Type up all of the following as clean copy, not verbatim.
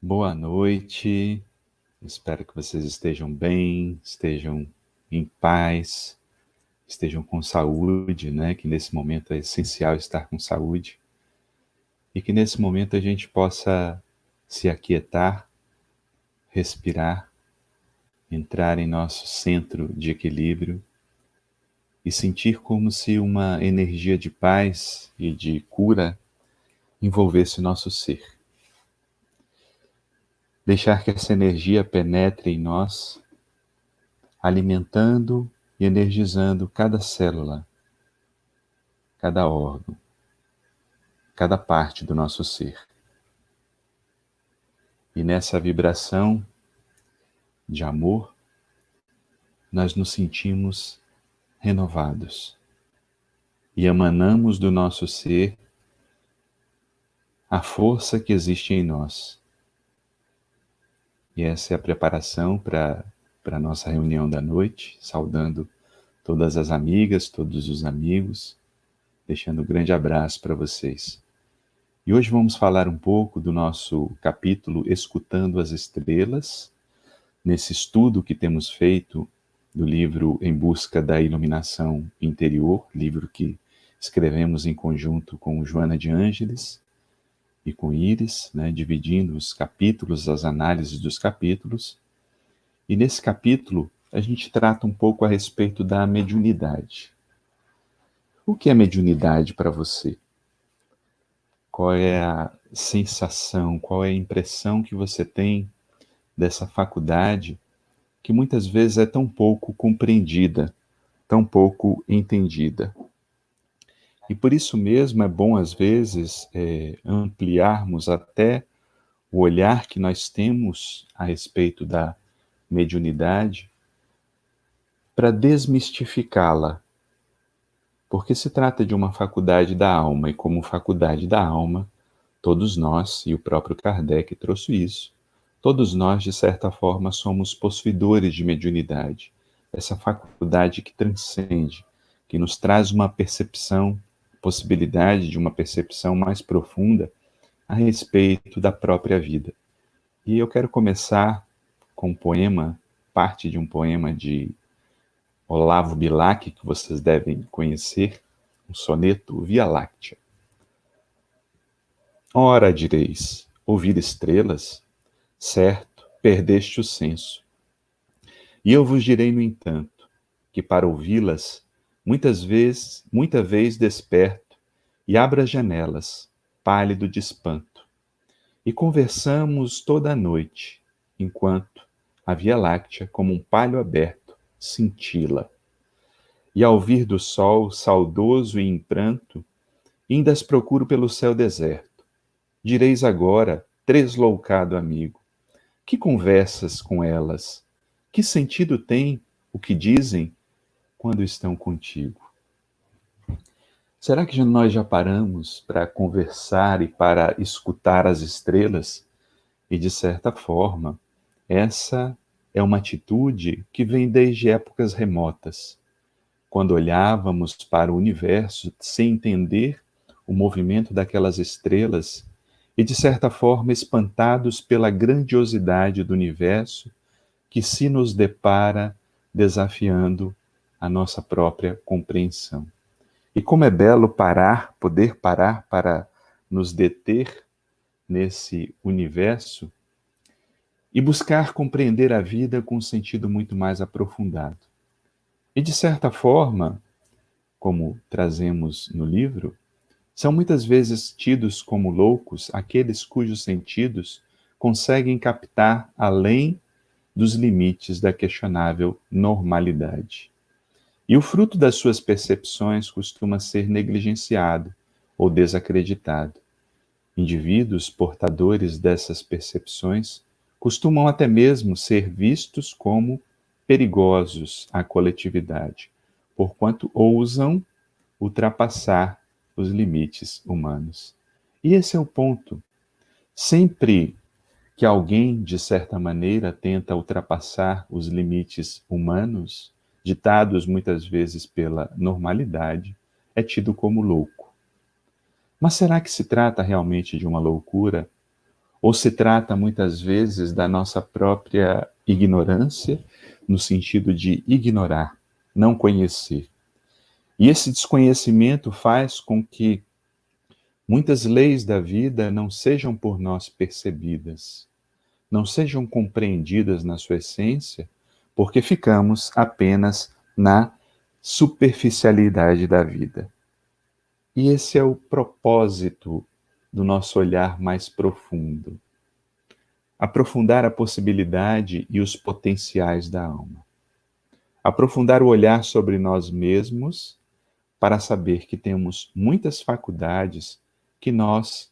Boa noite, espero que vocês estejam bem, estejam em paz, estejam com saúde, né? Que nesse momento é essencial estar com saúde e que nesse momento a gente possa se aquietar, respirar, entrar em nosso centro de equilíbrio e sentir como se uma energia de paz e de cura envolvesse o nosso ser. Deixar que essa energia penetre em nós, alimentando e energizando cada célula, cada órgão, cada parte do nosso ser. E nessa vibração de amor, nós nos sentimos renovados e emanamos do nosso ser a força que existe em nós. E essa é a preparação para a nossa reunião da noite, saudando todas as amigas, todos os amigos, deixando um grande abraço para vocês. E hoje vamos falar um pouco do nosso capítulo Escutando as Estrelas, nesse estudo que temos feito do livro Em Busca da Iluminação Interior, livro que escrevemos em conjunto com Joana de Ângeles e com Iris, né, dividindo os capítulos, as análises dos capítulos. E nesse capítulo a gente trata um pouco a respeito da mediunidade. O que é mediunidade para você? Qual é a sensação, qual é a impressão que você tem dessa faculdade que muitas vezes é tão pouco compreendida, tão pouco entendida? E por isso mesmo é bom, às vezes, ampliarmos até o olhar que nós temos a respeito da mediunidade para desmistificá-la, porque se trata de uma faculdade da alma, e como faculdade da alma, todos nós, e o próprio Kardec trouxe isso, todos nós, de certa forma, somos possuidores de mediunidade, essa faculdade que transcende, que nos traz uma percepção, possibilidade de uma percepção mais profunda a respeito da própria vida. E eu quero começar com um poema, parte de um poema de Olavo Bilac, que vocês devem conhecer, um soneto Via Láctea. Ora, direis, ouvir estrelas? Certo, perdeste o senso. E eu vos direi, no entanto, que para ouvi-las, muita vez desperto e abro as janelas, pálido de espanto, e conversamos toda a noite, enquanto a Via Láctea, como um palho aberto, cintila. E ao vir do sol, saudoso e em pranto, ainda as procuro pelo céu deserto. Direis agora, tresloucado amigo, que conversas com elas? Que sentido tem o que dizem quando estão contigo? Será que nós já paramos para conversar e para escutar as estrelas? E, de certa forma, essa é uma atitude que vem desde épocas remotas, quando olhávamos para o universo sem entender o movimento daquelas estrelas e, de certa forma, espantados pela grandiosidade do universo que se nos depara desafiando a nossa própria compreensão. E como é belo poder parar para nos deter nesse universo e buscar compreender a vida com um sentido muito mais aprofundado. E, de certa forma, como trazemos no livro, são muitas vezes tidos como loucos aqueles cujos sentidos conseguem captar além dos limites da questionável normalidade. E o fruto das suas percepções costuma ser negligenciado ou desacreditado. Indivíduos portadores dessas percepções costumam até mesmo ser vistos como perigosos à coletividade, porquanto ousam ultrapassar os limites humanos. E esse é o ponto. Sempre que alguém, de certa maneira, tenta ultrapassar os limites humanos, ditados muitas vezes pela normalidade, é tido como louco. Mas será que se trata realmente de uma loucura? Ou se trata muitas vezes da nossa própria ignorância, no sentido de ignorar, não conhecer. E esse desconhecimento faz com que muitas leis da vida não sejam por nós percebidas, não sejam compreendidas na sua essência, porque ficamos apenas na superficialidade da vida. E esse é o propósito do nosso olhar mais profundo. Aprofundar a possibilidade e os potenciais da alma. Aprofundar o olhar sobre nós mesmos para saber que temos muitas faculdades que nós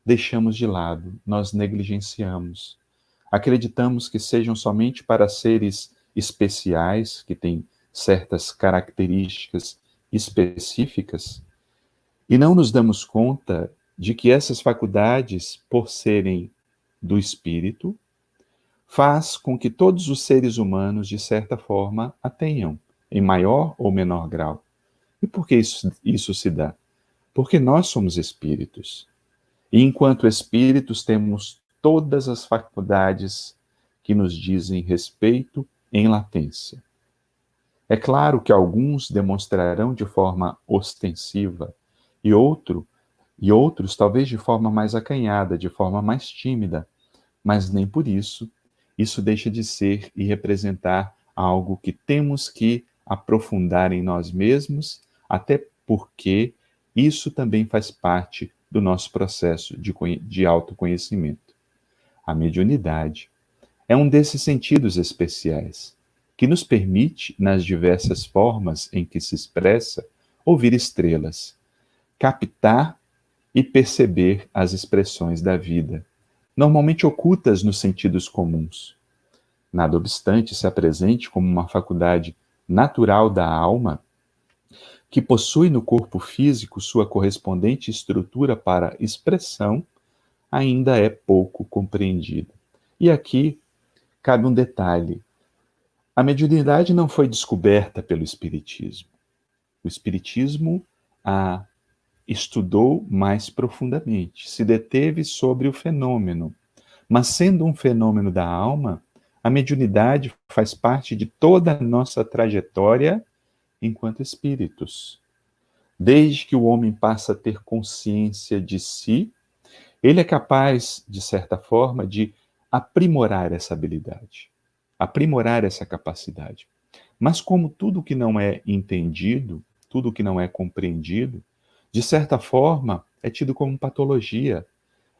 deixamos de lado, nós negligenciamos. Acreditamos que sejam somente para seres especiais, que têm certas características específicas, e não nos damos conta de que essas faculdades, por serem do espírito, faz com que todos os seres humanos, de certa forma, a tenham, em maior ou menor grau. E por que isso se dá? Porque nós somos espíritos. E enquanto espíritos temos todas as faculdades que nos dizem respeito em latência. É claro que alguns demonstrarão de forma ostensiva e outros talvez de forma mais acanhada, de forma mais tímida, mas nem por isso deixa de ser e representar algo que temos que aprofundar em nós mesmos, até porque isso também faz parte do nosso processo de autoconhecimento. A mediunidade é um desses sentidos especiais, que nos permite, nas diversas formas em que se expressa, ouvir estrelas, captar e perceber as expressões da vida, normalmente ocultas nos sentidos comuns. Nada obstante, se apresente como uma faculdade natural da alma, que possui no corpo físico sua correspondente estrutura para expressão, ainda é pouco compreendida. E aqui cabe um detalhe: a mediunidade não foi descoberta pelo Espiritismo. O Espiritismo a estudou mais profundamente, se deteve sobre o fenômeno. Mas sendo um fenômeno da alma, a mediunidade faz parte de toda a nossa trajetória enquanto espíritos. Desde que o homem passa a ter consciência de si, ele é capaz, de certa forma, de aprimorar essa habilidade, aprimorar essa capacidade. Mas como tudo que não é entendido, tudo que não é compreendido, de certa forma, é tido como patologia,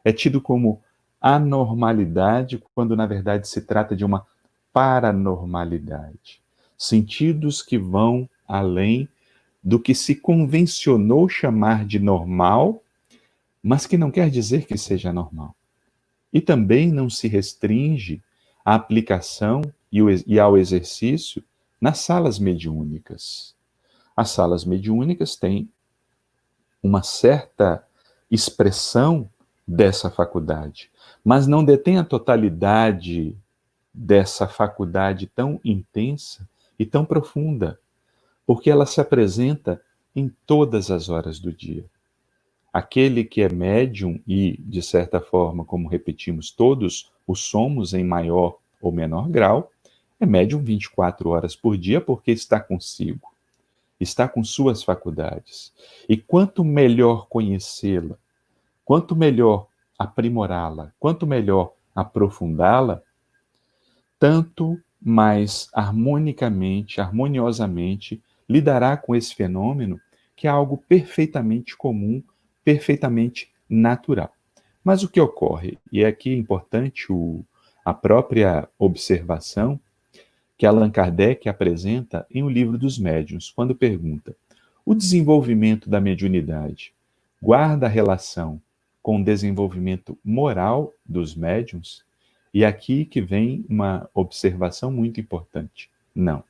é tido como anormalidade, quando na verdade se trata de uma paranormalidade. Sentidos que vão além do que se convencionou chamar de normal, mas que não quer dizer que seja normal. E também não se restringe à aplicação e ao exercício nas salas mediúnicas. As salas mediúnicas têm uma certa expressão dessa faculdade, mas não detém a totalidade dessa faculdade tão intensa e tão profunda, porque ela se apresenta em todas as horas do dia. Aquele que é médium e, de certa forma, como repetimos, todos o somos em maior ou menor grau, é médium 24 horas por dia porque está consigo, está com suas faculdades. E quanto melhor conhecê-la, quanto melhor aprimorá-la, quanto melhor aprofundá-la, tanto mais harmonicamente, harmoniosamente lidará com esse fenômeno que é algo perfeitamente comum, perfeitamente natural. Mas o que ocorre, e aqui é importante a própria observação que Allan Kardec apresenta em O Livro dos Médiuns, quando pergunta: o desenvolvimento da mediunidade guarda relação com o desenvolvimento moral dos médiuns? E aqui que vem uma observação muito importante. Não.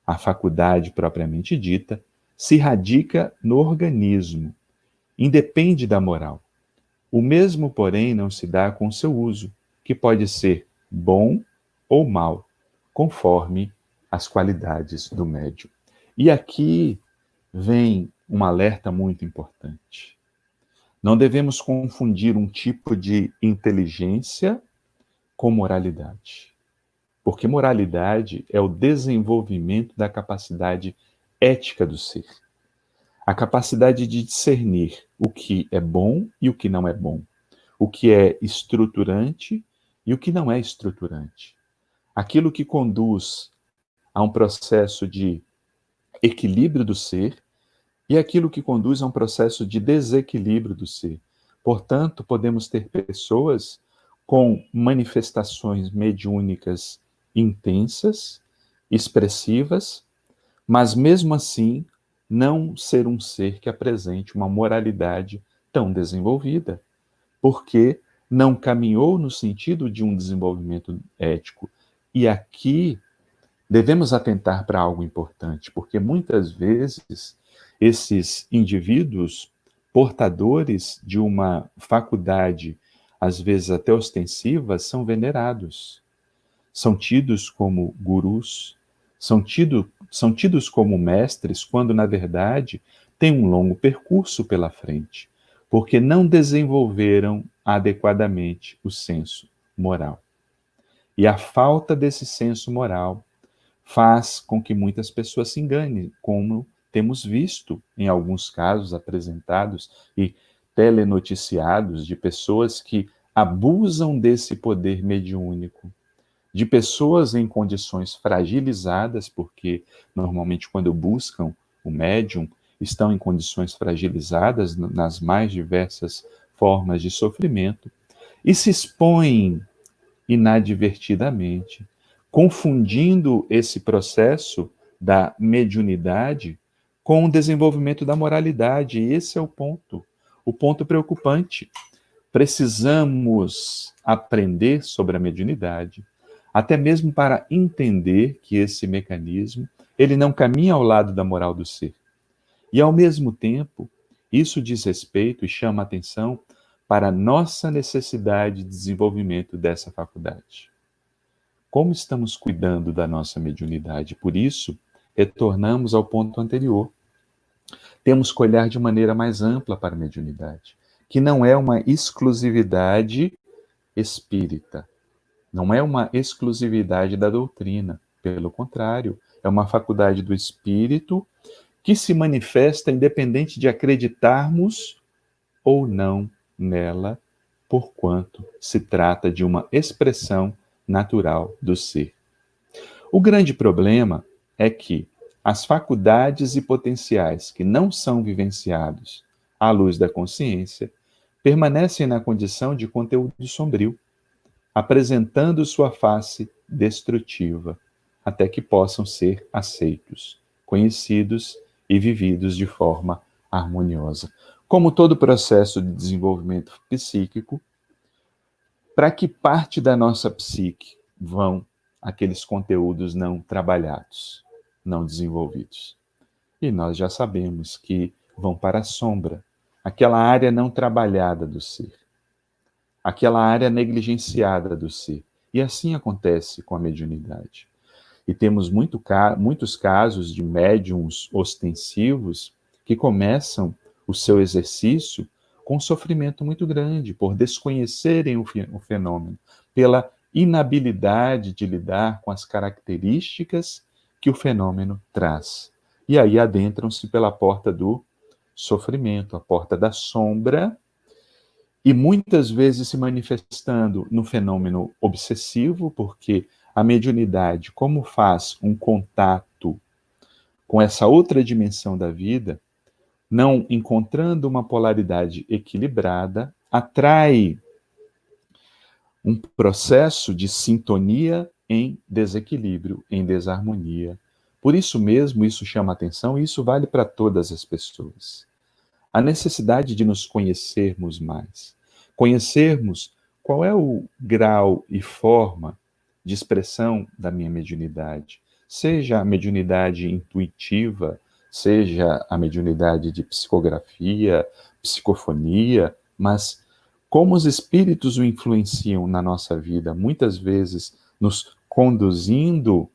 A faculdade propriamente dita se radica no organismo, independe da moral. O mesmo, porém, não se dá com seu uso, que pode ser bom ou mal, conforme as qualidades do médium. E aqui vem um alerta muito importante. Não devemos confundir um tipo de inteligência com moralidade. Porque moralidade é o desenvolvimento da capacidade ética do ser. A capacidade de discernir o que é bom e o que não é bom. O que é estruturante e o que não é estruturante. Aquilo que conduz a um processo de equilíbrio do ser e aquilo que conduz a um processo de desequilíbrio do ser. Portanto, podemos ter pessoas com manifestações mediúnicas intensas, expressivas, mas mesmo assim não ser um ser que apresente uma moralidade tão desenvolvida, porque não caminhou no sentido de um desenvolvimento ético. E aqui devemos atentar para algo importante, porque muitas vezes esses indivíduos portadores de uma faculdade, às vezes até ostensiva, são venerados, são tidos como gurus, são tidos como mestres, quando na verdade têm um longo percurso pela frente, porque não desenvolveram adequadamente o senso moral. E a falta desse senso moral faz com que muitas pessoas se enganem, como temos visto em alguns casos apresentados e telenoticiados de pessoas que abusam desse poder mediúnico, de pessoas em condições fragilizadas, porque normalmente quando buscam o médium, estão em condições fragilizadas nas mais diversas formas de sofrimento, e se expõem inadvertidamente, confundindo esse processo da mediunidade com o desenvolvimento da moralidade. E esse é o ponto preocupante. Precisamos aprender sobre a mediunidade, até mesmo para entender que esse mecanismo, ele não caminha ao lado da moral do ser. E ao mesmo tempo, isso diz respeito e chama atenção para a nossa necessidade de desenvolvimento dessa faculdade. Como estamos cuidando da nossa mediunidade? Por isso, retornamos ao ponto anterior. Temos que olhar de maneira mais ampla para a mediunidade, que não é uma exclusividade espírita, não é uma exclusividade da doutrina. Pelo contrário, é uma faculdade do espírito que se manifesta independente de acreditarmos ou não nela, porquanto se trata de uma expressão natural do ser. O grande problema é que as faculdades e potenciais que não são vivenciados à luz da consciência permanecem na condição de conteúdo sombrio, apresentando sua face destrutiva, até que possam ser aceitos, conhecidos e vividos de forma harmoniosa. Como todo processo de desenvolvimento psíquico, para que parte da nossa psique vão aqueles conteúdos não trabalhados, não desenvolvidos? E nós já sabemos que vão para a sombra, aquela área não trabalhada do ser, aquela área negligenciada do ser. E assim acontece com a mediunidade. E temos muitos casos de médiums ostensivos que começam o seu exercício com um sofrimento muito grande, por desconhecerem o fenômeno, pela inabilidade de lidar com as características que o fenômeno traz. E aí adentram-se pela porta do sofrimento, a porta da sombra, e muitas vezes se manifestando no fenômeno obsessivo, porque a mediunidade, como faz um contato com essa outra dimensão da vida, não encontrando uma polaridade equilibrada, atrai um processo de sintonia em desequilíbrio, em desarmonia. Por isso mesmo, isso chama atenção e isso vale para todas as pessoas. A necessidade de nos conhecermos mais. Conhecermos qual é o grau e forma de expressão da minha mediunidade. Seja a mediunidade intuitiva, seja a mediunidade de psicografia, psicofonia, mas como os espíritos o influenciam na nossa vida, muitas vezes nos conduzindo,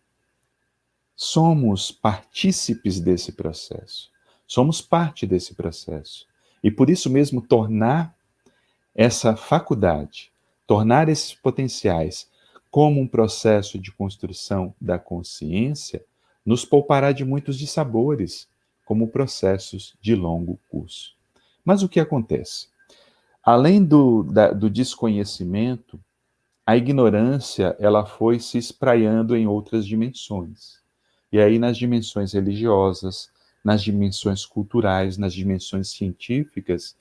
somos partícipes desse processo. Somos parte desse processo. E por isso mesmo tornar essa faculdade, tornar esses potenciais como um processo de construção da consciência, nos poupará de muitos dissabores, como processos de longo curso. Mas o que acontece? Além do desconhecimento, a ignorância ela foi se espraiando em outras dimensões. E aí nas dimensões religiosas, nas dimensões culturais, nas dimensões científicas,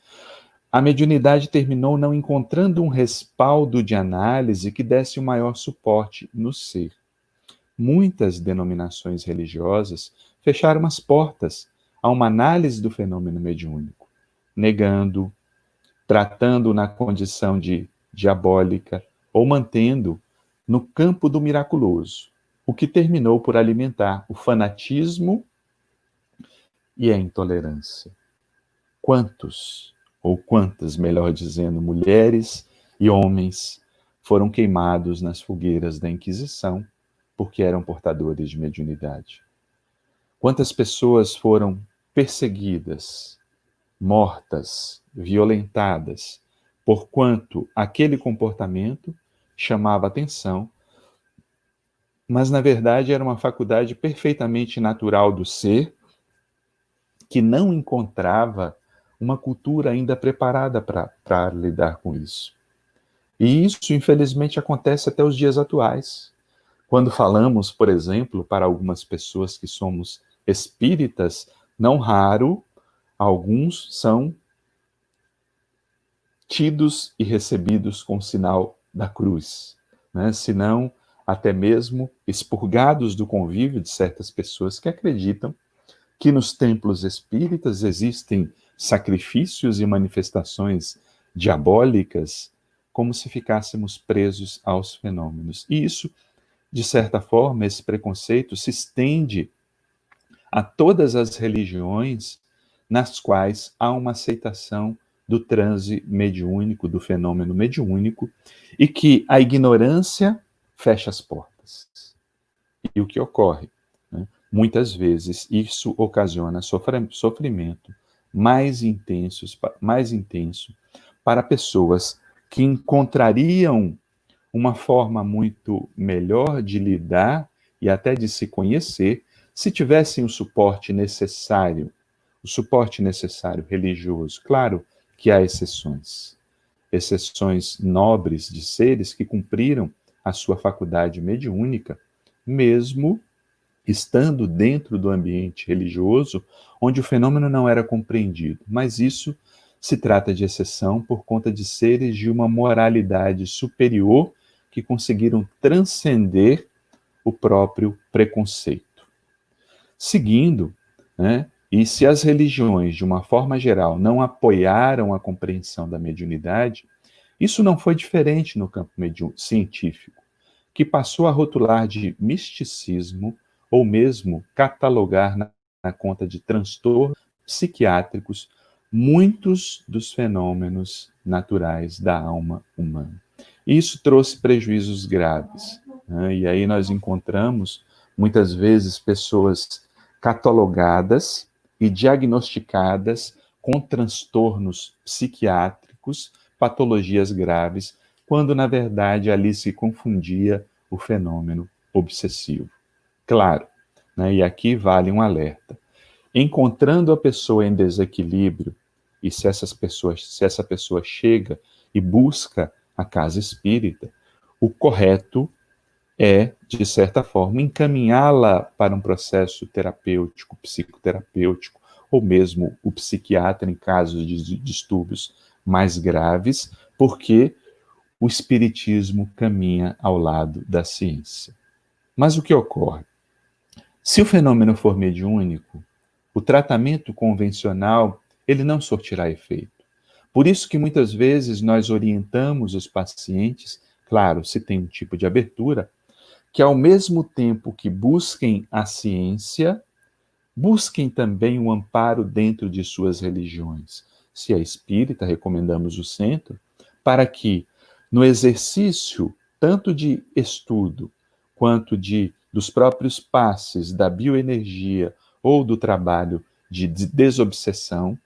a mediunidade terminou não encontrando um respaldo de análise que desse o maior suporte no ser. Muitas denominações religiosas fecharam as portas a uma análise do fenômeno mediúnico, negando, tratando na condição de diabólica ou mantendo no campo do miraculoso, o que terminou por alimentar o fanatismo e a intolerância. Quantos, ou quantas, melhor dizendo, mulheres e homens foram queimados nas fogueiras da Inquisição porque eram portadores de mediunidade? Quantas pessoas foram perseguidas, mortas, violentadas, porquanto aquele comportamento chamava atenção, mas na verdade era uma faculdade perfeitamente natural do ser, que não encontrava uma cultura ainda preparada para lidar com isso. E isso, infelizmente, acontece até os dias atuais. Quando falamos, por exemplo, para algumas pessoas que somos espíritas, não raro, alguns são tidos e recebidos com o sinal da cruz, né? Se não até mesmo expurgados do convívio de certas pessoas que acreditam que nos templos espíritas existem sacrifícios e manifestações diabólicas, como se ficássemos presos aos fenômenos. E isso, de certa forma, esse preconceito se estende a todas as religiões nas quais há uma aceitação do transe mediúnico, do fenômeno mediúnico, e que a ignorância fecha as portas. E o que ocorre? Né? Muitas vezes isso ocasiona sofrimento mais intenso para pessoas que encontrariam uma forma muito melhor de lidar e até de se conhecer se tivessem o suporte necessário religioso. Claro que há exceções nobres de seres que cumpriram a sua faculdade mediúnica, mesmo estando dentro do ambiente religioso, onde o fenômeno não era compreendido. Mas isso se trata de exceção por conta de seres de uma moralidade superior que conseguiram transcender o próprio preconceito. Seguindo, né, e se as religiões, de uma forma geral, não apoiaram a compreensão da mediunidade, isso não foi diferente no campo científico, que passou a rotular de misticismo ou mesmo catalogar na conta de transtornos psiquiátricos muitos dos fenômenos naturais da alma humana. Isso trouxe prejuízos graves, né? E aí nós encontramos, muitas vezes, pessoas catalogadas e diagnosticadas com transtornos psiquiátricos, patologias graves, quando na verdade ali se confundia o fenômeno obsessivo. Claro, né, e aqui vale um alerta. Encontrando a pessoa em desequilíbrio, e se essa pessoa chega e busca a casa espírita, o correto é, de certa forma, encaminhá-la para um processo terapêutico, psicoterapêutico, ou mesmo o psiquiatra em casos de distúrbios mais graves, porque o espiritismo caminha ao lado da ciência. Mas o que ocorre? Se o fenômeno for mediúnico, o tratamento convencional, ele não surtirá efeito. Por isso que muitas vezes nós orientamos os pacientes, claro, se tem um tipo de abertura, que ao mesmo tempo que busquem a ciência, busquem também o amparo dentro de suas religiões. Se é espírita, recomendamos o centro, para que no exercício tanto de estudo quanto dos próprios passes da bioenergia ou do trabalho de desobsessão,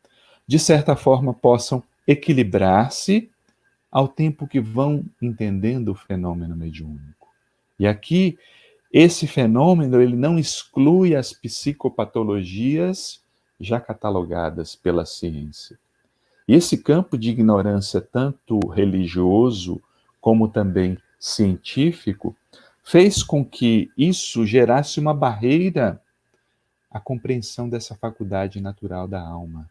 de certa forma, possam equilibrar-se ao tempo que vão entendendo o fenômeno mediúnico. E aqui, esse fenômeno ele não exclui as psicopatologias já catalogadas pela ciência. E esse campo de ignorância, tanto religioso como também científico, fez com que isso gerasse uma barreira à compreensão dessa faculdade natural da alma.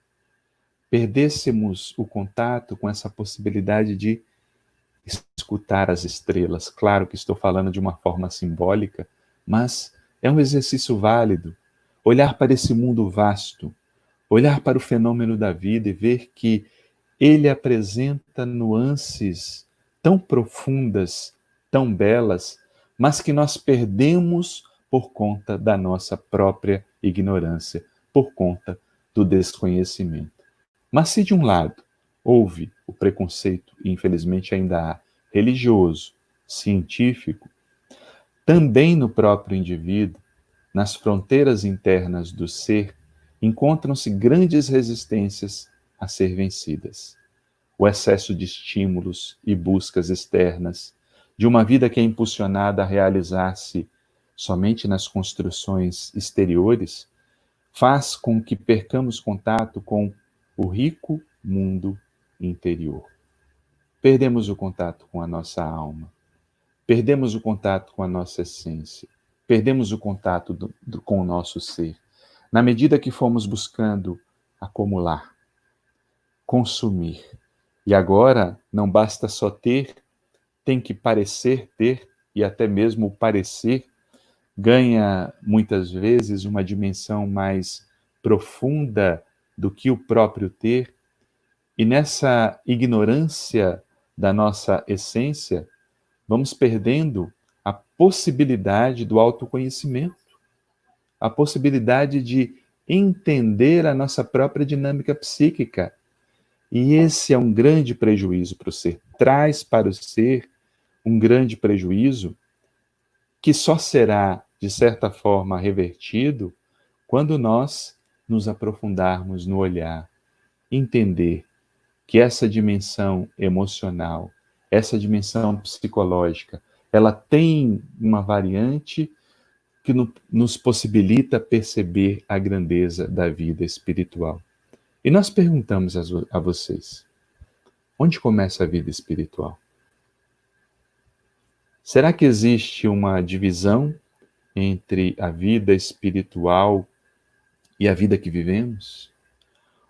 Perdêssemos o contato com essa possibilidade de escutar as estrelas. Claro que estou falando de uma forma simbólica, mas é um exercício válido. Olhar para esse mundo vasto, olhar para o fenômeno da vida e ver que ele apresenta nuances tão profundas, tão belas, mas que nós perdemos por conta da nossa própria ignorância, por conta do desconhecimento. Mas se de um lado houve o preconceito, e infelizmente ainda há, religioso, científico, também no próprio indivíduo, nas fronteiras internas do ser, encontram-se grandes resistências a ser vencidas. O excesso de estímulos e buscas externas, de uma vida que é impulsionada a realizar-se somente nas construções exteriores, faz com que percamos contato com o rico mundo interior. Perdemos o contato com a nossa alma, perdemos o contato com a nossa essência, perdemos o contato com o nosso ser. Na medida que fomos buscando acumular, consumir, e agora não basta só ter, tem que parecer ter, e até mesmo o parecer ganha muitas vezes uma dimensão mais profunda do que o próprio ter, e nessa ignorância da nossa essência, vamos perdendo a possibilidade do autoconhecimento, a possibilidade de entender a nossa própria dinâmica psíquica. E esse é um grande prejuízo para o ser. Traz para o ser um grande prejuízo que só será, de certa forma, revertido quando nós nos aprofundarmos no olhar, entender que essa dimensão emocional, essa dimensão psicológica, ela tem uma variante que nos possibilita perceber a grandeza da vida espiritual. E nós perguntamos a vocês, onde começa a vida espiritual? Será que existe uma divisão entre a vida espiritual e a vida que vivemos?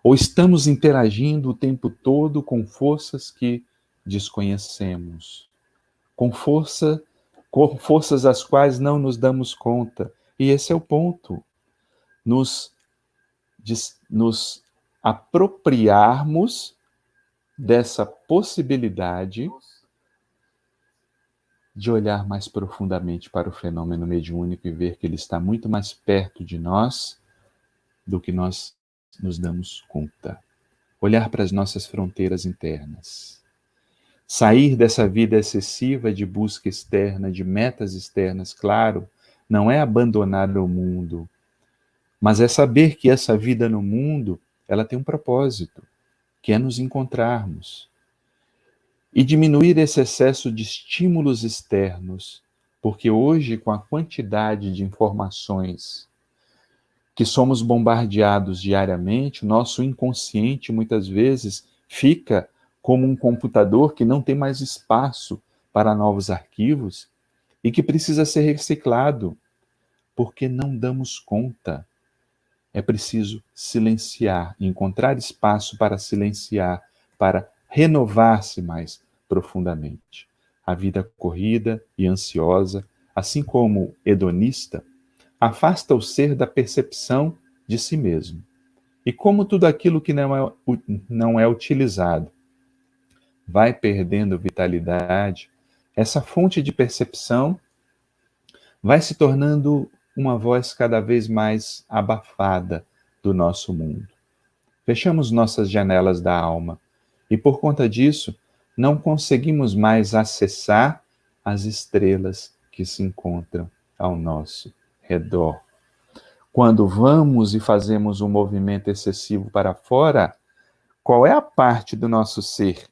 Ou estamos interagindo o tempo todo com forças que desconhecemos, com forças às quais não nos damos conta? E esse é o ponto. Nos apropriarmos dessa possibilidade de olhar mais profundamente para o fenômeno mediúnico e ver que ele está muito mais perto de nós do que nós nos damos conta. Olhar para as nossas fronteiras internas. Sair dessa vida excessiva de busca externa, de metas externas, claro, não é abandonar o mundo, mas é saber que essa vida no mundo, ela tem um propósito, que é nos encontrarmos. E diminuir esse excesso de estímulos externos, porque hoje, com a quantidade de informações que somos bombardeados diariamente, o nosso inconsciente muitas vezes fica como um computador que não tem mais espaço para novos arquivos e que precisa ser reciclado, porque não damos conta. É preciso silenciar, encontrar espaço para silenciar, para renovar-se mais profundamente. A vida corrida e ansiosa, assim como hedonista, afasta o ser da percepção de si mesmo. E como tudo aquilo que não é utilizado vai perdendo vitalidade, essa fonte de percepção vai se tornando uma voz cada vez mais abafada do nosso mundo. Fechamos nossas janelas da alma e, por conta disso, não conseguimos mais acessar as estrelas que se encontram ao nosso redor. Quando vamos e fazemos um movimento excessivo para fora, Qual é a parte do nosso ser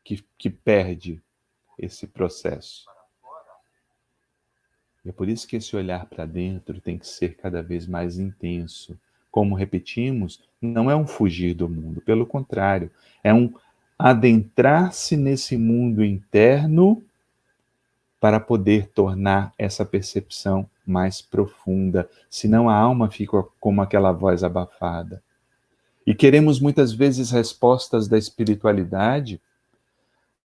que perde esse processo? E é por isso que esse olhar para dentro tem que ser cada vez mais intenso. Como repetimos, não é um fugir do mundo, pelo contrário, é um adentrar-se nesse mundo interno para poder tornar essa percepção mais profunda, senão a alma fica como aquela voz abafada. E queremos muitas vezes respostas da espiritualidade,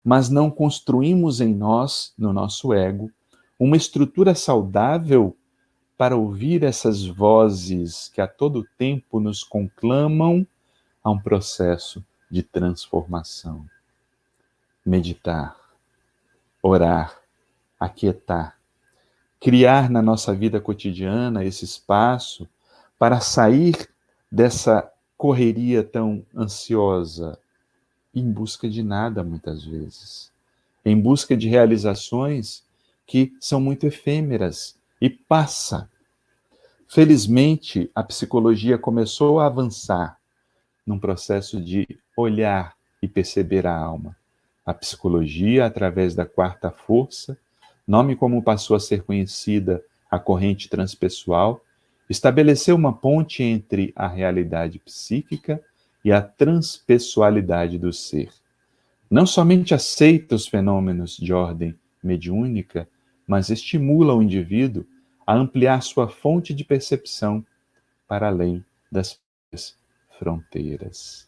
mas não construímos em nós, no nosso ego, uma estrutura saudável para ouvir essas vozes que a todo tempo nos conclamam a um processo de transformação. Meditar, orar, aquietar, criar na nossa vida cotidiana esse espaço para sair dessa correria tão ansiosa, em busca de nada muitas vezes, em busca de realizações que são muito efêmeras e passa. Felizmente, a psicologia começou a avançar num processo de olhar e perceber a alma. A psicologia, através da quarta força, nome como passou a ser conhecida a corrente transpessoal, estabeleceu uma ponte entre a realidade psíquica e a transpessoalidade do ser. Não somente aceita os fenômenos de ordem mediúnica, mas estimula o indivíduo a ampliar sua fonte de percepção para além das fronteiras.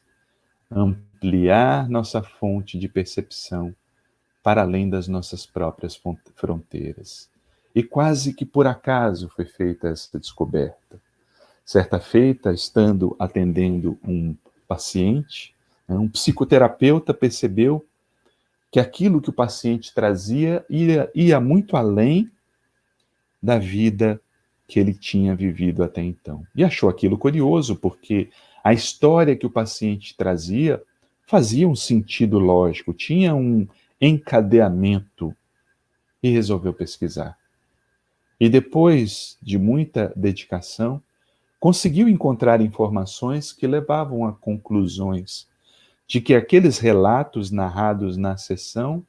Ampliar nossa fonte de percepção para além das nossas próprias fronteiras. E quase que por acaso foi feita essa descoberta. Certa feita, estando atendendo um paciente, um psicoterapeuta percebeu que aquilo que o paciente trazia ia muito além da vida que ele tinha vivido até então. E achou aquilo curioso, porque a história que o paciente trazia fazia um sentido lógico, tinha um encadeamento, e resolveu pesquisar. E depois de muita dedicação, conseguiu encontrar informações que levavam a conclusões de que aqueles relatos narrados na sessão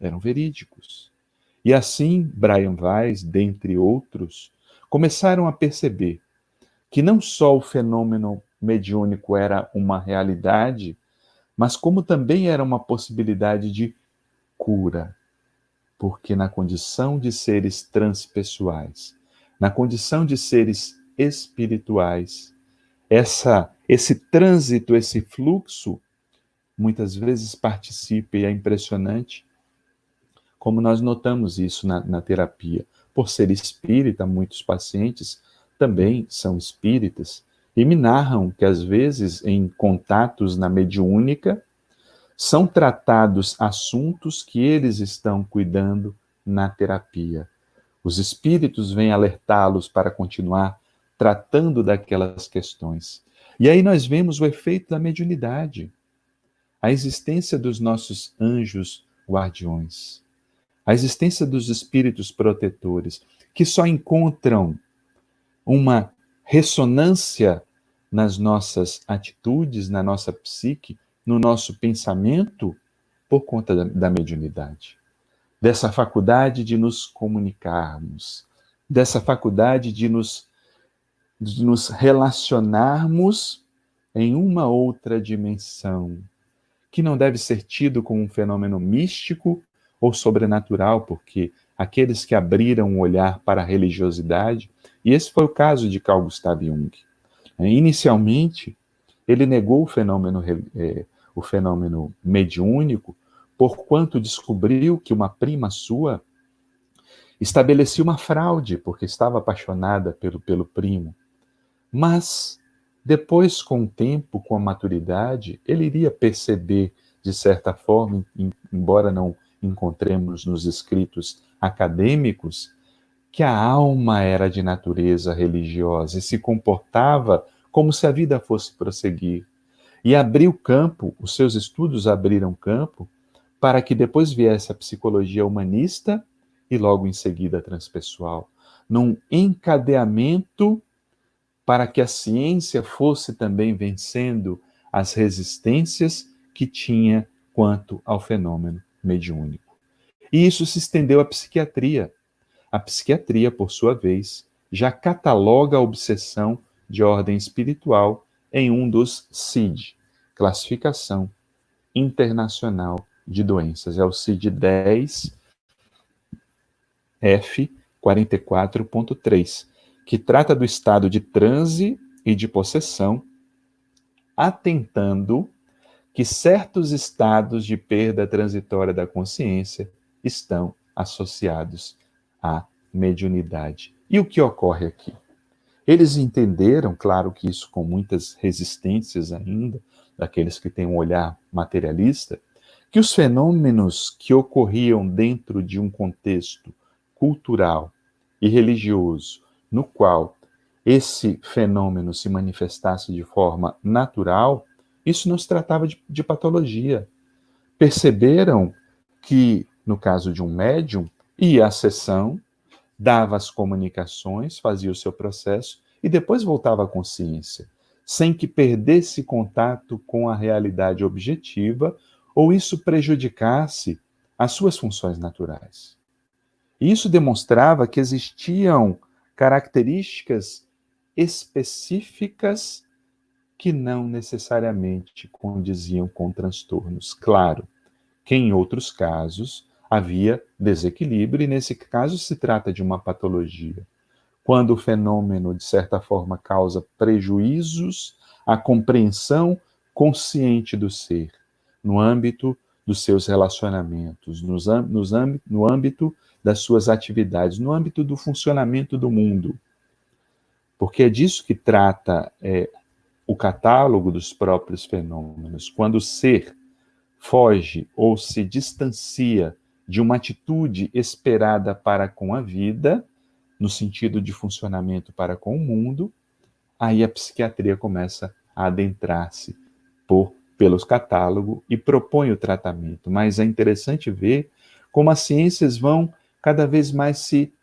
eram verídicos. E assim, Brian Weiss, dentre outros, começaram a perceber que não só o fenômeno mediúnico era uma realidade, mas como também era uma possibilidade de cura. Porque na condição de seres transpessoais, na condição de seres espirituais, esse trânsito, esse fluxo, muitas vezes participa, e é impressionante como nós notamos isso na terapia. Por ser espírita, muitos pacientes também são espíritas e me narram que, às vezes, em contatos na mediúnica, são tratados assuntos que eles estão cuidando na terapia. Os espíritos vêm alertá-los para continuar tratando daquelas questões. E aí nós vemos o efeito da mediunidade, a existência dos nossos anjos guardiões, a existência dos espíritos protetores, que só encontram uma ressonância nas nossas atitudes, na nossa psique, no nosso pensamento, por conta da mediunidade. Dessa faculdade de nos comunicarmos, dessa faculdade de nos relacionarmos em uma outra dimensão, que não deve ser tido como um fenômeno místico ou sobrenatural, porque aqueles que abriram o olhar para a religiosidade, e esse foi o caso de Carl Gustav Jung. Inicialmente, ele negou o fenômeno mediúnico, porquanto descobriu que uma prima sua estabelecia uma fraude, porque estava apaixonada pelo primo. Mas, depois, com o tempo, com a maturidade, ele iria perceber, de certa forma, embora não encontremos nos escritos acadêmicos, que a alma era de natureza religiosa e se comportava como se a vida fosse prosseguir. E abriu campo, os seus estudos abriram campo, para que depois viesse a psicologia humanista e logo em seguida a transpessoal, num encadeamento para que a ciência fosse também vencendo as resistências que tinha quanto ao fenômeno mediúnico. E isso se estendeu à psiquiatria. A psiquiatria, por sua vez, já cataloga a obsessão de ordem espiritual em um dos CID, Classificação Internacional de Doenças. É o CID-10 F44.3, que trata do estado de transe e de possessão, atentando que certos estados de perda transitória da consciência estão associados à mediunidade. E o que ocorre aqui? Eles entenderam, claro que isso com muitas resistências ainda, daqueles que têm um olhar materialista, que os fenômenos que ocorriam dentro de um contexto cultural e religioso, no qual esse fenômeno se manifestasse de forma natural, isso não se tratava de patologia. Perceberam que, no caso de um médium, ia à sessão, dava as comunicações, fazia o seu processo e depois voltava à consciência, sem que perdesse contato com a realidade objetiva ou isso prejudicasse as suas funções naturais. E isso demonstrava que existiam características específicas que não necessariamente condiziam com transtornos. Claro, que em outros casos havia desequilíbrio, e nesse caso se trata de uma patologia. Quando o fenômeno, de certa forma, causa prejuízos à compreensão consciente do ser, no âmbito dos seus relacionamentos, no âmbito das suas atividades, no âmbito do funcionamento do mundo. Porque é disso que trata o catálogo dos próprios fenômenos. Quando o ser foge ou se distancia de uma atitude esperada para com a vida, no sentido de funcionamento para com o mundo, aí a psiquiatria começa a adentrar-se pelos catálogos e propõe o tratamento. Mas é interessante ver como as ciências vão cada vez mais se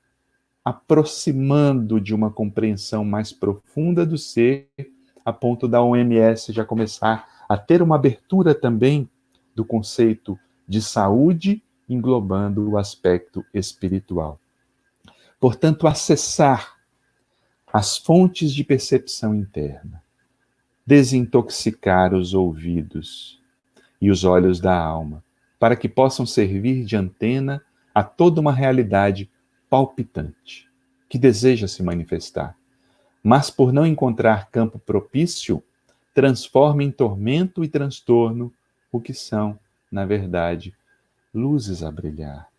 aproximando de uma compreensão mais profunda do ser, a ponto da OMS já começar a ter uma abertura também do conceito de saúde, englobando o aspecto espiritual. Portanto, acessar as fontes de percepção interna, desintoxicar os ouvidos e os olhos da alma, para que possam servir de antena a toda uma realidade palpitante, que deseja se manifestar, mas por não encontrar campo propício, transforma em tormento e transtorno o que são, na verdade, luzes a brilhar.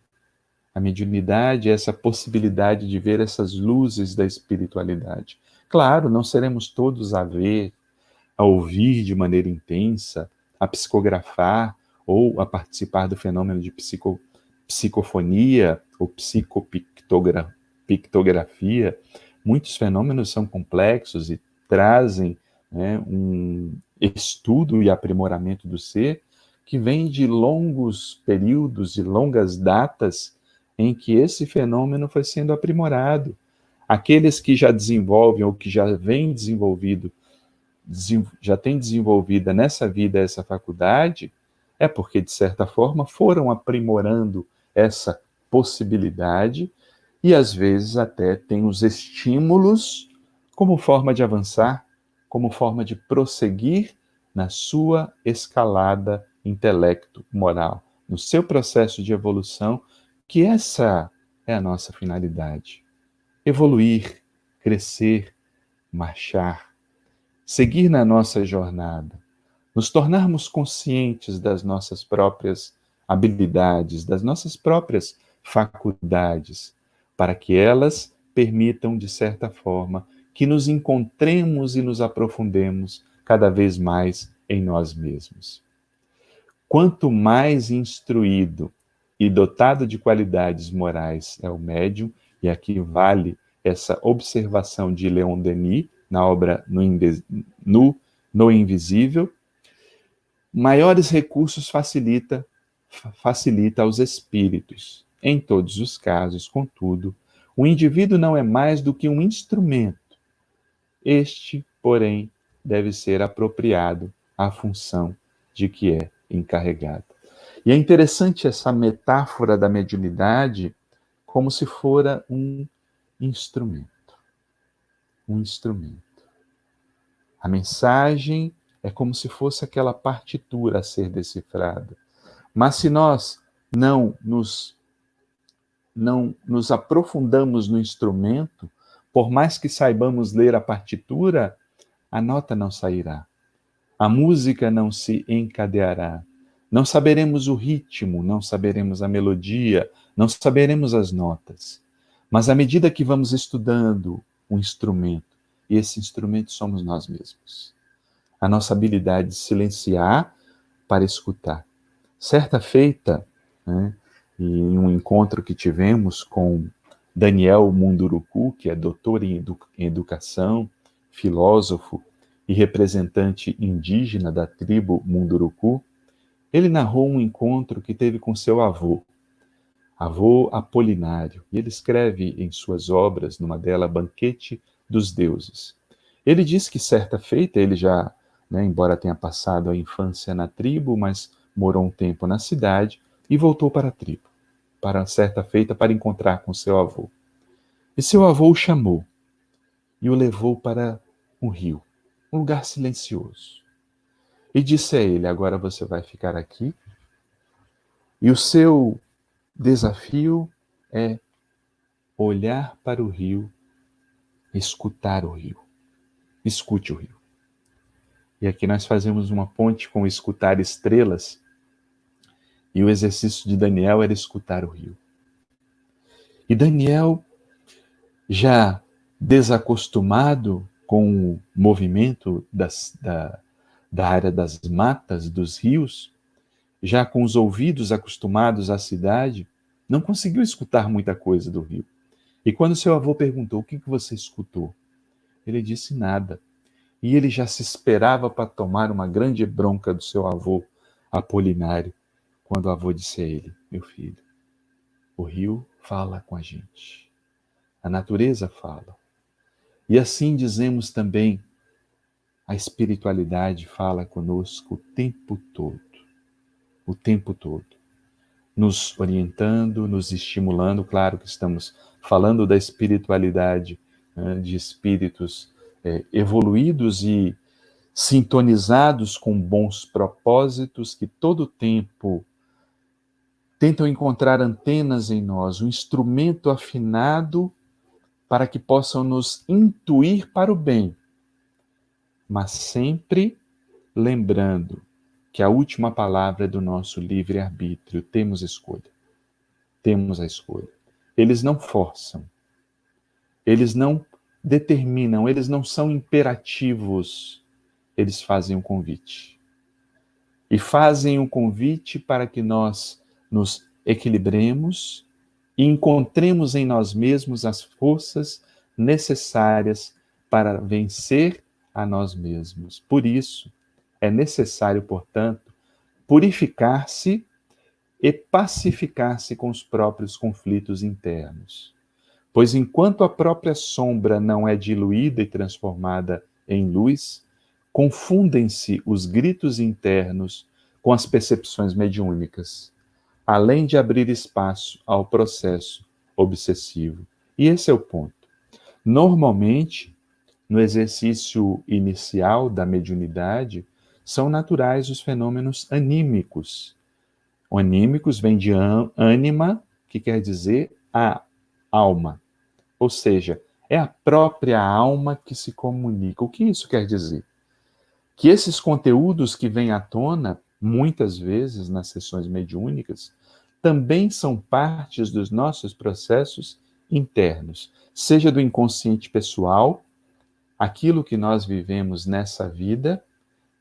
A mediunidade é essa possibilidade de ver essas luzes da espiritualidade. Claro, não seremos todos a ver, a ouvir de maneira intensa, a psicografar ou a participar do fenômeno de psicofonia ou psicopictografia. Muitos fenômenos são complexos e trazem um estudo e aprimoramento do ser que vem de longos períodos, de longas datas em que esse fenômeno foi sendo aprimorado. Aqueles que já desenvolvem ou que já vêm desenvolvido, já têm desenvolvida nessa vida essa faculdade, é porque, de certa forma, foram aprimorando essa possibilidade e, às vezes, até têm os estímulos como forma de avançar, como forma de prosseguir na sua escalada intelecto-moral, no seu processo de evolução, que essa é a nossa finalidade. Evoluir, crescer, marchar, seguir na nossa jornada, nos tornarmos conscientes das nossas próprias habilidades, das nossas próprias faculdades, para que elas permitam, de certa forma, que nos encontremos e nos aprofundemos cada vez mais em nós mesmos. Quanto mais instruído e dotado de qualidades morais é o médium, e aqui vale essa observação de Leon Denis, na obra No Invisível, maiores recursos facilita aos espíritos. Em todos os casos, contudo, o indivíduo não é mais do que um instrumento. Este, porém, deve ser apropriado a função de que é encarregada. E é interessante essa metáfora da mediunidade como se fora um instrumento. Um instrumento. A mensagem é como se fosse aquela partitura a ser decifrada. Mas se nós não nos aprofundamos no instrumento, por mais que saibamos ler a partitura, a nota não sairá. A música não se encadeará. Não saberemos o ritmo, não saberemos a melodia, não saberemos as notas. Mas à medida que vamos estudando o instrumento, e esse instrumento somos nós mesmos. A nossa habilidade de silenciar para escutar. Certa feita, né, em um encontro que tivemos com Daniel Munduruku, que é doutor em educação, filósofo e representante indígena da tribo Munduruku, ele narrou um encontro que teve com seu avô Apolinário, e ele escreve em suas obras, numa delas, Banquete dos Deuses. Ele diz que certa feita, ele já, né, embora tenha passado a infância na tribo, mas morou um tempo na cidade e voltou para a tribo, para certa feita, para encontrar com seu avô. E seu avô o chamou e o levou para um rio, um lugar silencioso. E disse a ele: agora você vai ficar aqui e o seu desafio é olhar para o rio, escutar o rio. Escute o rio. E aqui nós fazemos uma ponte com escutar estrelas, e o exercício de Daniel era escutar o rio. E Daniel, já desacostumado com o movimento da área das matas, dos rios, já com os ouvidos acostumados à cidade, não conseguiu escutar muita coisa do rio. E quando seu avô perguntou: o que você escutou? Ele disse: nada. E ele já se esperava para tomar uma grande bronca do seu avô Apolinário, quando o avô disse a ele: meu filho, o rio fala com a gente, a natureza fala. E assim dizemos também, a espiritualidade fala conosco o tempo todo, nos orientando, nos estimulando. Claro que estamos falando da espiritualidade, né, de espíritos evoluídos e sintonizados com bons propósitos, que todo tempo tentam encontrar antenas em nós, um instrumento afinado para que possam nos intuir para o bem, mas sempre lembrando que a última palavra é do nosso livre-arbítrio. Temos escolha. Temos a escolha. Eles não forçam. Eles não determinam. Eles não são imperativos. Eles fazem um convite. E fazem um convite para que nós nos equilibremos e encontremos em nós mesmos as forças necessárias para vencer a nós mesmos. Por isso, é necessário, portanto, purificar-se e pacificar-se com os próprios conflitos internos. Pois enquanto a própria sombra não é diluída e transformada em luz, confundem-se os gritos internos com as percepções mediúnicas, além de abrir espaço ao processo obsessivo. E esse é o ponto. Normalmente, no exercício inicial da mediunidade, são naturais os fenômenos anímicos. O anímicos vem de ânima, que quer dizer a alma. Ou seja, é a própria alma que se comunica. O que isso quer dizer? Que esses conteúdos que vêm à tona, muitas vezes nas sessões mediúnicas, também são partes dos nossos processos internos, seja do inconsciente pessoal, aquilo que nós vivemos nessa vida,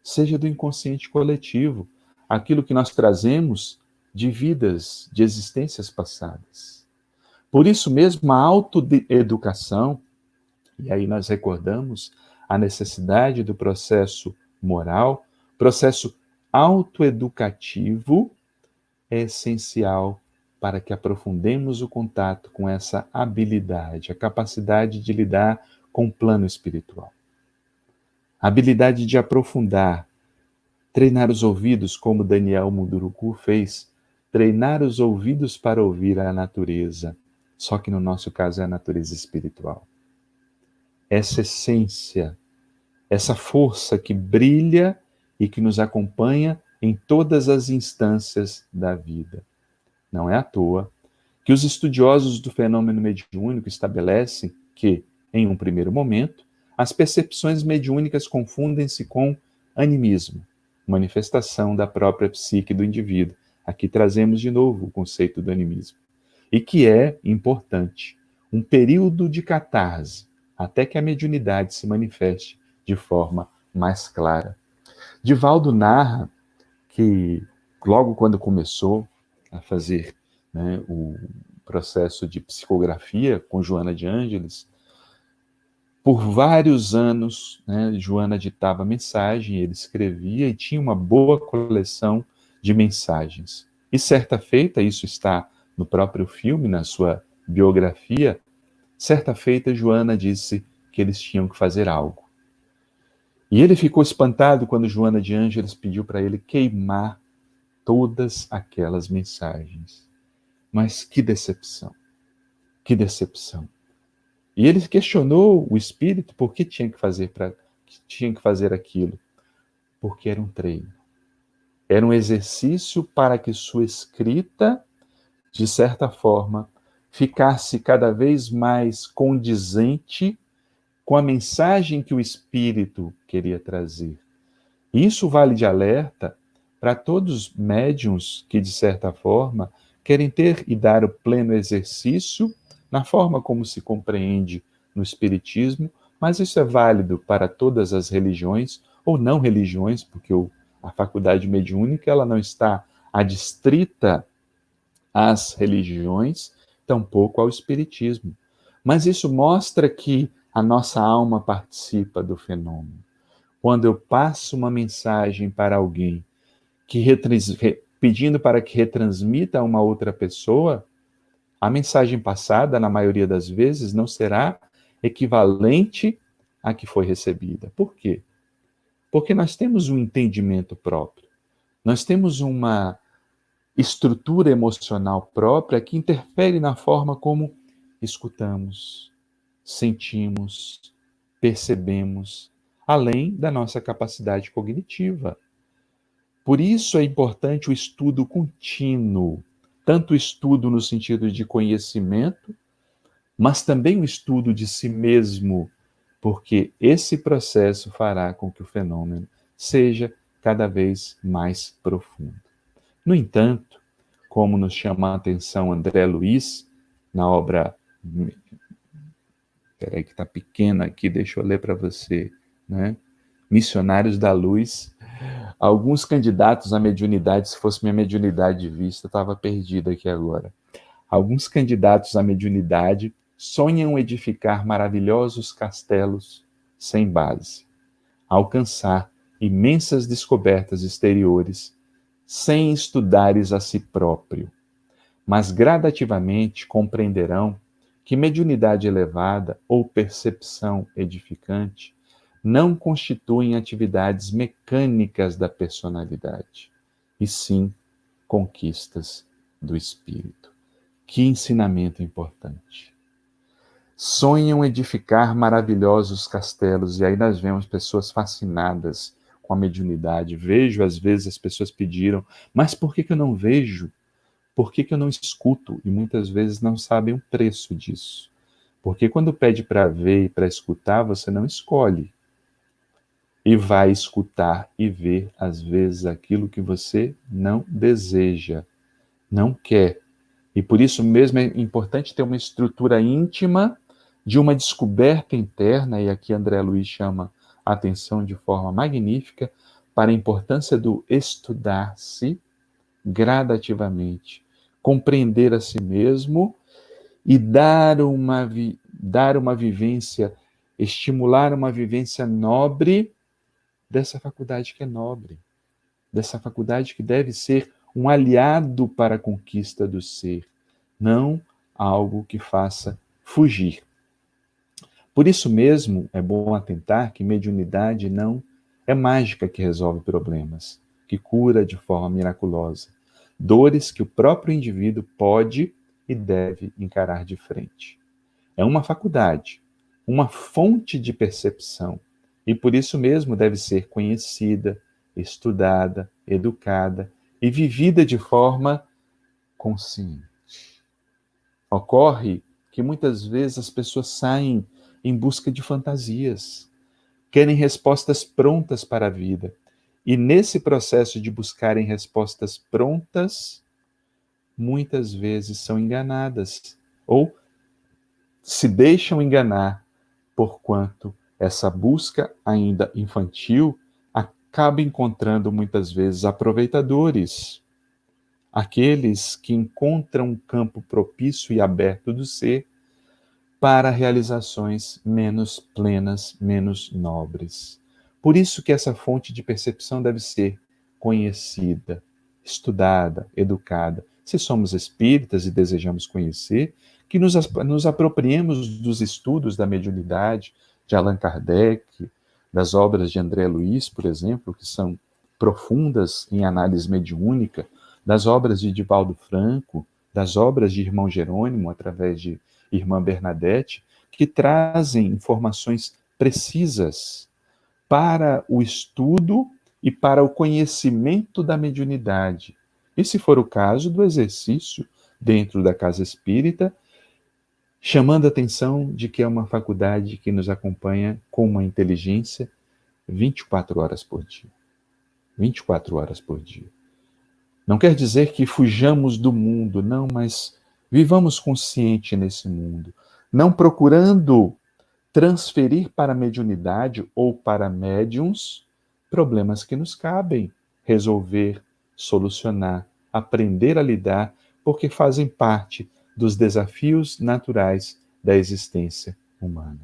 seja do inconsciente coletivo, aquilo que nós trazemos de vidas, de existências passadas. Por isso mesmo, a autoeducação, e aí nós recordamos a necessidade do processo moral, processo autoeducativo, é essencial para que aprofundemos o contato com essa habilidade, a capacidade de lidar com o plano espiritual. A habilidade de aprofundar Treinar os ouvidos, como Daniel Munduruku fez, treinar os ouvidos para ouvir a natureza, só que no nosso caso é a natureza espiritual. Essa essência, essa força que brilha e que nos acompanha em todas as instâncias da vida. Não é à toa que os estudiosos do fenômeno mediúnico estabelecem que, em um primeiro momento, as percepções mediúnicas confundem-se com animismo, manifestação da própria psique do indivíduo. Aqui trazemos de novo o conceito do animismo. E que é importante, um período de catarse, até que a mediunidade se manifeste de forma mais clara. Divaldo narra que, logo quando começou a fazer, né, o processo de psicografia com Joana de Ângeles, por vários anos, né, Joana ditava mensagem, ele escrevia e tinha uma boa coleção de mensagens. E certa feita, isso está no próprio filme, na sua biografia, certa feita Joana disse que eles tinham que fazer algo. E ele ficou espantado quando Joana de Ângeles pediu para ele queimar todas aquelas mensagens. Mas que decepção, que decepção. E ele questionou o espírito por que tinha que fazer aquilo. Porque era um treino. Era um exercício para que sua escrita, de certa forma, ficasse cada vez mais condizente com a mensagem que o espírito queria trazer. Isso vale de alerta para todos os médiuns que, de certa forma, querem ter e dar o pleno exercício na forma como se compreende no Espiritismo, mas isso é válido para todas as religiões ou não religiões, porque a faculdade mediúnica ela não está adstrita às religiões, tampouco ao Espiritismo. Mas isso mostra que a nossa alma participa do fenômeno. Quando eu passo uma mensagem para alguém pedindo para que retransmita a uma outra pessoa, a mensagem passada, na maioria das vezes, não será equivalente à que foi recebida. Por quê? Porque nós temos um entendimento próprio. Nós temos uma estrutura emocional própria que interfere na forma como escutamos, sentimos, percebemos, além da nossa capacidade cognitiva. Por isso é importante o estudo contínuo, tanto o estudo no sentido de conhecimento, mas também o estudo de si mesmo, porque esse processo fará com que o fenômeno seja cada vez mais profundo. No entanto, como nos chama a atenção André Luiz, na obra. Espera que está pequena aqui, deixa eu ler para você. Né? Missionários da Luz. Alguns candidatos à mediunidade, se fosse minha mediunidade de vista, estava perdida aqui agora. Alguns candidatos à mediunidade sonham edificar maravilhosos castelos sem base, alcançar imensas descobertas exteriores, sem estudares a si próprio, mas gradativamente compreenderão que mediunidade elevada ou percepção edificante não constituem atividades mecânicas da personalidade, e sim conquistas do espírito. Que ensinamento importante! Sonham edificar maravilhosos castelos, e aí nós vemos pessoas fascinadas com a mediunidade. Vejo, às vezes, as pessoas pediram, mas por que eu não vejo? Por que eu não escuto? E muitas vezes não sabem o preço disso. Porque quando pede para ver e para escutar, você não escolhe. E vai escutar e ver, às vezes, aquilo que você não deseja, não quer. E por isso mesmo é importante ter uma estrutura íntima de uma descoberta interna, e aqui André Luiz chama a atenção de forma magnífica para a importância do estudar-se gradativamente, compreender a si mesmo e dar uma vivência, estimular uma vivência nobre dessa faculdade que é nobre, dessa faculdade que deve ser um aliado para a conquista do ser, não algo que faça fugir. Por isso mesmo, é bom atentar que mediunidade não é mágica que resolve problemas. que cura de forma miraculosa. Dores que o próprio indivíduo pode e deve encarar de frente. É uma faculdade, uma fonte de percepção, e por isso mesmo deve ser conhecida, estudada, educada e vivida de forma consciente. Ocorre que muitas vezes as pessoas saem em busca de fantasias, querem respostas prontas para a vida. E nesse processo de buscarem respostas prontas, muitas vezes são enganadas ou se deixam enganar, porquanto essa busca ainda infantil acaba encontrando muitas vezes aproveitadores, aqueles que encontram um campo propício e aberto do ser para realizações menos plenas, menos nobres. Por isso que essa fonte de percepção deve ser conhecida, estudada, educada. Se somos espíritas e desejamos conhecer, que nos apropriemos dos estudos da mediunidade de Allan Kardec, das obras de André Luiz, por exemplo, que são profundas em análise mediúnica, das obras de Divaldo Franco, das obras de Irmão Jerônimo, através de Irmã Bernadette, que trazem informações precisas para o estudo e para o conhecimento da mediunidade. E, se for o caso, do exercício dentro da casa espírita, chamando a atenção de que é uma faculdade que nos acompanha com uma inteligência 24 horas por dia. 24 horas por dia. Não quer dizer que fujamos do mundo, não, mas vivamos consciente nesse mundo, não procurando transferir para a mediunidade ou para médiums problemas que nos cabem, resolver, solucionar, aprender a lidar, porque fazem parte dos desafios naturais da existência humana.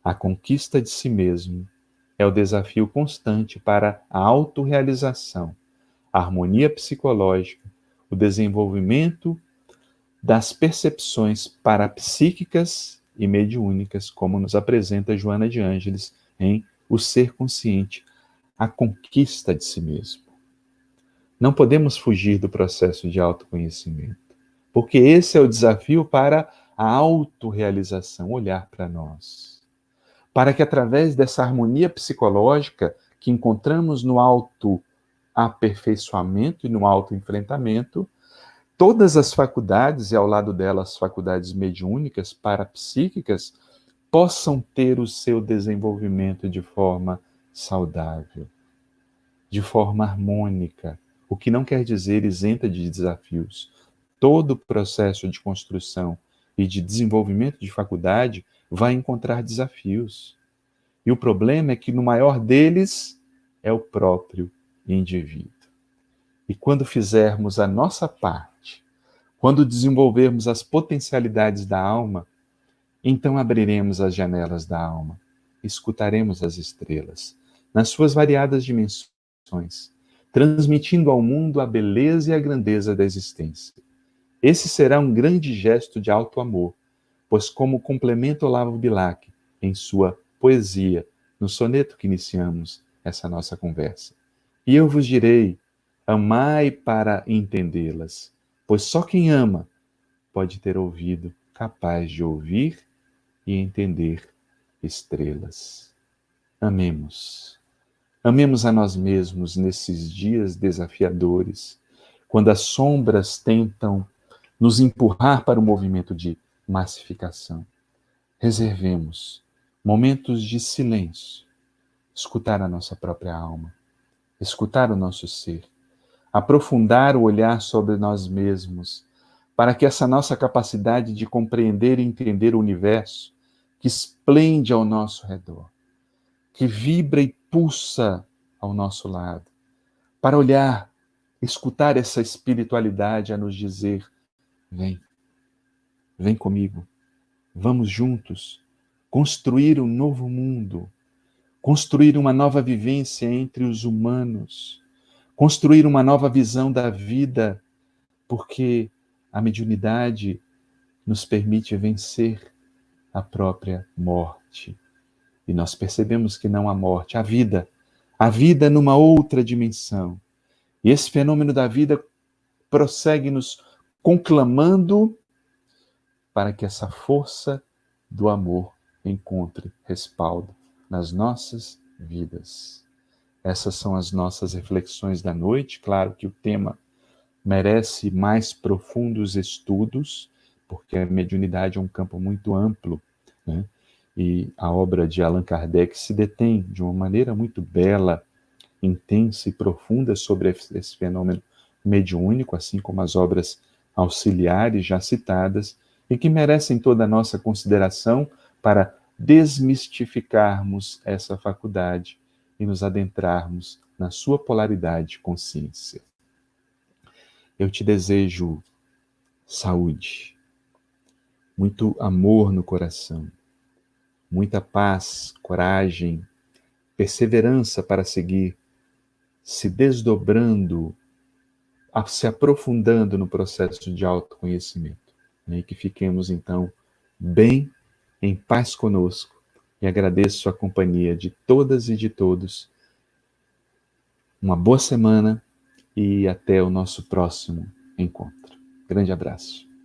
A conquista de si mesmo é o desafio constante para a autorrealização, a harmonia psicológica, o desenvolvimento das percepções parapsíquicas e mediúnicas, como nos apresenta Joana de Ângeles em O Ser Consciente, a conquista de si mesmo. Não podemos fugir do processo de autoconhecimento, porque esse é o desafio para a autorrealização, olhar para nós. Para que através dessa harmonia psicológica que encontramos no autoaperfeiçoamento e no autoenfrentamento, todas as faculdades, e ao lado delas as faculdades mediúnicas, parapsíquicas, possam ter o seu desenvolvimento de forma saudável, de forma harmônica, o que não quer dizer isenta de desafios. Todo o processo de construção e de desenvolvimento de faculdade vai encontrar desafios. E o problema é que no maior deles é o próprio indivíduo. E quando fizermos a nossa parte, quando desenvolvermos as potencialidades da alma, então abriremos as janelas da alma, escutaremos as estrelas, nas suas variadas dimensões, transmitindo ao mundo a beleza e a grandeza da existência. Esse será um grande gesto de alto amor, pois, como complementa Olavo Bilac em sua poesia, no soneto que iniciamos essa nossa conversa, e eu vos direi, amai para entendê-las, pois só quem ama pode ter ouvido capaz de ouvir e entender estrelas. Amemos. Amemos a nós mesmos nesses dias desafiadores, quando as sombras tentam nos empurrar para o movimento de massificação. Reservemos momentos de silêncio, escutar a nossa própria alma, escutar o nosso ser, aprofundar o olhar sobre nós mesmos, para que essa nossa capacidade de compreender e entender o universo que esplende ao nosso redor, que vibra e pulsa ao nosso lado, para olhar, escutar essa espiritualidade a nos dizer: vem, vem comigo, vamos juntos construir um novo mundo, construir uma nova vivência entre os humanos, construir uma nova visão da vida, porque a mediunidade nos permite vencer a própria morte. E nós percebemos que não há morte, há vida. a vida numa outra dimensão. E esse fenômeno da vida prossegue nos conclamando para que essa força do amor encontre respaldo nas nossas vidas. Essas são as nossas reflexões da noite. Claro que o tema merece mais profundos estudos, porque a mediunidade é um campo muito amplo, né? E a obra de Allan Kardec se detém de uma maneira muito bela, intensa e profunda sobre esse fenômeno mediúnico, assim como as obras auxiliares já citadas, e que merecem toda a nossa consideração para desmistificarmos essa faculdade e nos adentrarmos na sua polaridade de consciência. Eu te desejo saúde, muito amor no coração, muita paz, coragem, perseverança para seguir se desdobrando, se aprofundando no processo de autoconhecimento, né? E que fiquemos, então, bem, em paz conosco. E agradeço a companhia de todas e de todos. Uma boa semana e até o nosso próximo encontro. Grande abraço.